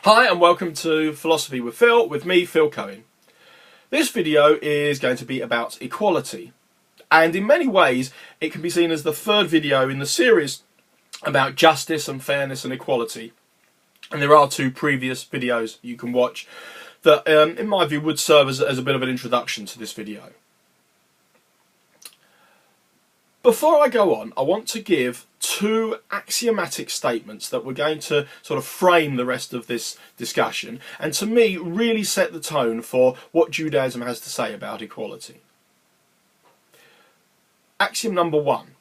Hi and welcome to Philosophy with Phil, with me, Phil Cohen. This video is going to be about equality, and in many ways it can be seen as the third video in the series about justice and fairness and equality. And there are two previous videos you can watch that, in my view, would serve as a bit of an introduction to this video. Before I go on, I want to give two axiomatic statements that we're going to sort of frame the rest of this discussion, and to me really set the tone for what Judaism has to say about equality. Axiom number one: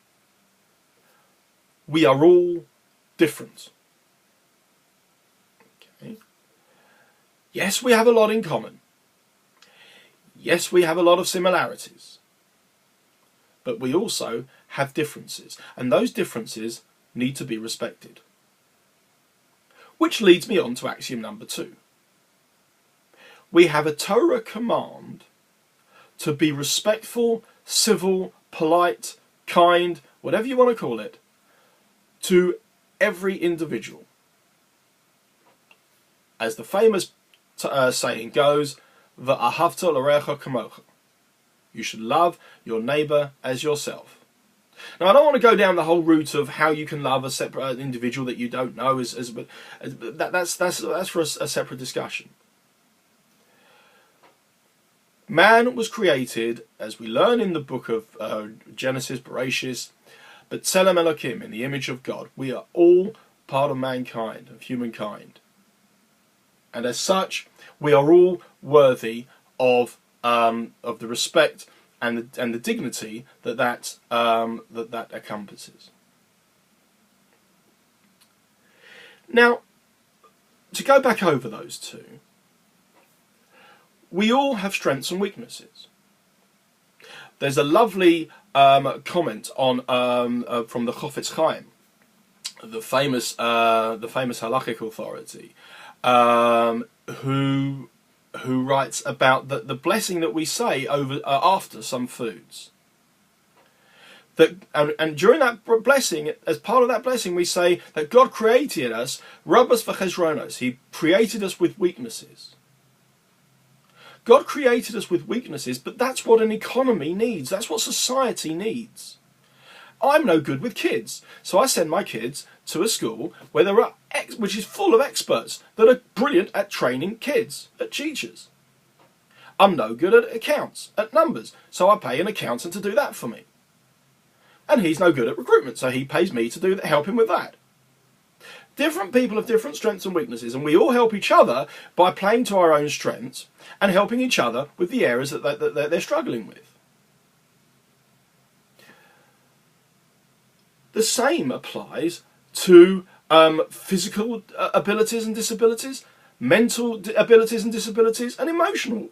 we are all different. Okay. Yes, we have a lot in common. Yes, we have a lot of similarities. But we also have differences, and those differences need to be respected. Which leads me on to axiom number two. We have a Torah command to be respectful, civil, polite, kind, whatever you want to call it, to every individual. As the famous saying goes, V'ahavta l'recha kamocha. You should love your neighbour as yourself. Now, I don't want to go down the whole route of how you can love a separate individual that you don't know, that's for a separate discussion. Man was created, as we learn in the book of Genesis, Bereshis, B'Tselem Elokim, in the image of God. We are all part of mankind, of humankind, and as such, we are all worthy of the respect and the dignity that encompasses. Now, to go back over those two, we all have strengths and weaknesses. There's a lovely comment on from the Chofetz Chaim, the famous halakhic authority, who writes about the blessing that we say over after some foods. And during that blessing, as part of that blessing, we say that God created us, rabos v'chezronos. He created us with weaknesses. God created us with weaknesses, but that's what an economy needs. That's what society needs. I'm no good with kids, so I send my kids to a school where there are which is full of experts that are brilliant at training kids, at teachers. I'm no good at accounts, at numbers, so I pay an accountant to do that for me. And he's no good at recruitment, so he pays me to help him with that. Different people have different strengths and weaknesses, and we all help each other by playing to our own strengths and helping each other with the areas that they're struggling with. The same applies to physical abilities and disabilities, mental abilities and disabilities, and emotional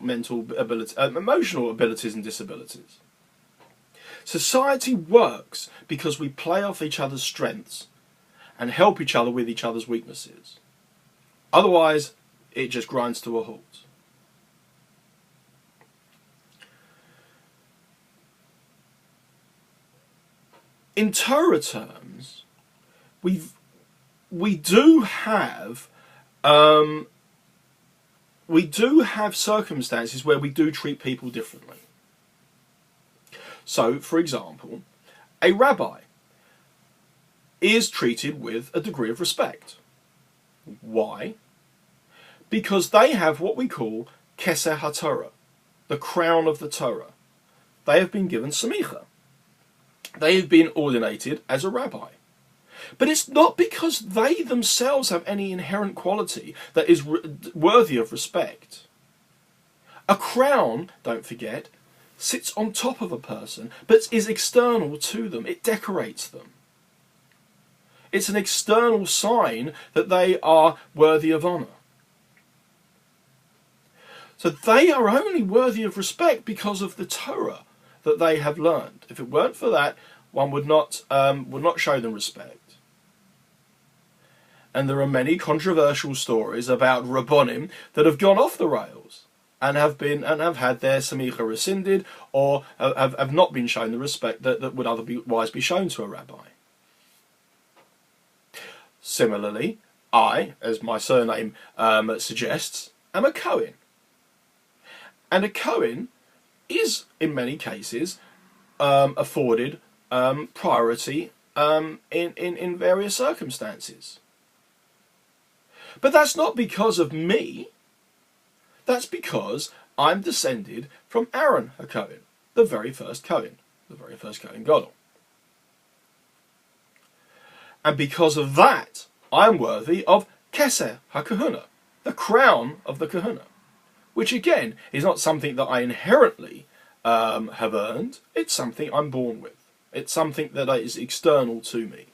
abilities and disabilities. Society works because we play off each other's strengths and help each other with each other's weaknesses. Otherwise, it just grinds to a halt. In Torah terms, we do have circumstances where we do treat people differently. So, for example, a rabbi is treated with a degree of respect. Why? Because they have what we call Keser HaTorah, the crown of the Torah. They have been given semicha. They have been ordinated as a rabbi. But it's not because they themselves have any inherent quality that is worthy of respect. A crown, don't forget, sits on top of a person, but is external to them. It decorates them. It's an external sign that they are worthy of honour. So they are only worthy of respect because of the Torah that they have learned. If it weren't for that, one would not show them respect. And there are many controversial stories about Rabbonim that have gone off the rails and have had their semicha rescinded, or have not been shown the respect that would otherwise be shown to a rabbi. Similarly, I, as my surname suggests, am a Cohen. And a Cohen is, in many cases, afforded priority in various circumstances. But that's not because of me. That's because I'm descended from Aaron HaKohen, the very first Cohen Gadol. And because of that, I'm worthy of Keser HaKahuna, the crown of the Kahuna, which again is not something that I inherently have earned. It's something I'm born with. It's something that is external to me.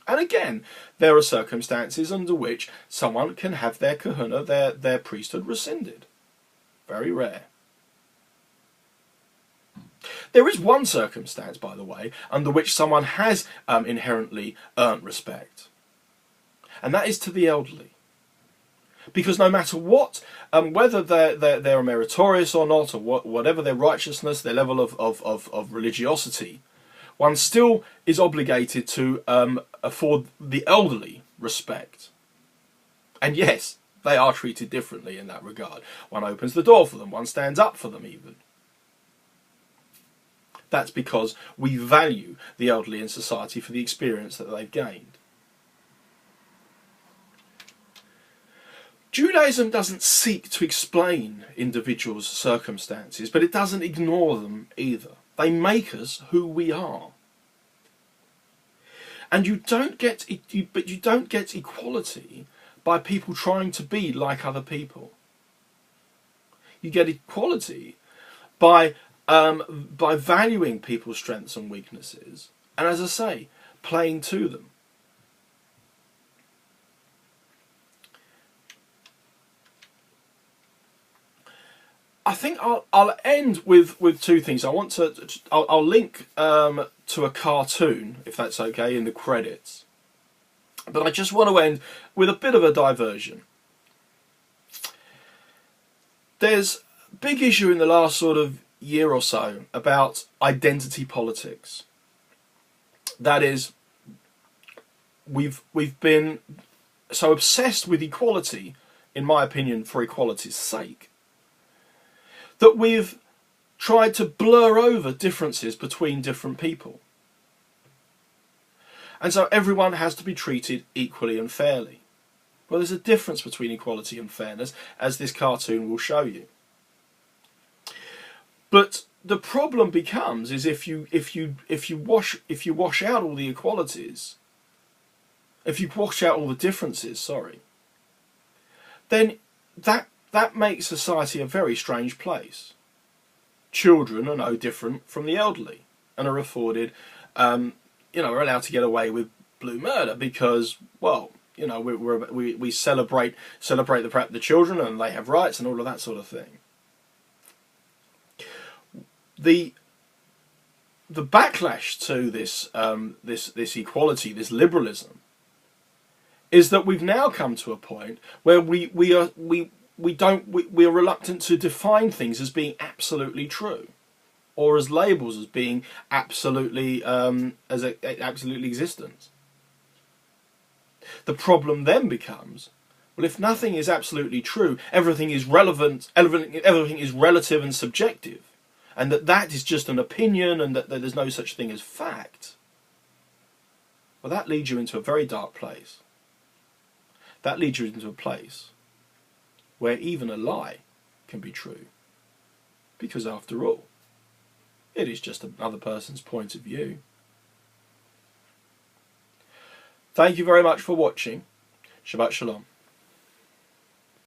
And again, there are circumstances under which someone can have their kahuna, their priesthood, rescinded. Very rare. There is one circumstance, by the way, under which someone has inherently earned respect. And that is to the elderly. Because no matter what, whether they're meritorious or not, or whatever their righteousness, their level of religiosity, one still is obligated to afford the elderly respect. And yes, they are treated differently in that regard. One opens the door for them, one stands up for them even. That's because we value the elderly in society for the experience that they've gained. Judaism doesn't seek to explain individuals' circumstances, but it doesn't ignore them either. They make us who we are. And you don't get equality by people trying to be like other people. You get equality by valuing people's strengths and weaknesses, and as I say, playing to them. I think I'll end with two things. I'll link to a cartoon, if that's okay, in the credits. But I just want to end with a bit of a diversion. There's a big issue in the last sort of year or so about identity politics. That is, we've been so obsessed with equality, in my opinion, for equality's sake, that we've tried to blur over differences between different people. And so everyone has to be treated equally and fairly. Well, there's a difference between equality and fairness, as this cartoon will show you. But the problem becomes is if you wash out all the equalities, if you wash out all the differences, then that makes society a very strange place. Children are no different from the elderly and are afforded, are allowed to get away with blue murder because, well, we celebrate the children and they have rights and all of that sort of thing. The backlash to this equality, this liberalism, is that we've now come to a point where we are reluctant to define things as being absolutely true, or as labels as being absolutely absolutely existent. The problem then becomes, well, if nothing is absolutely true, everything is relevant, everything is relative and subjective, and that is just an opinion, and that there's no such thing as fact. Well, that leads you into a very dark place. That leads you into a place where even a lie can be true. Because after all, it is just another person's point of view. Thank you very much for watching. Shabbat Shalom.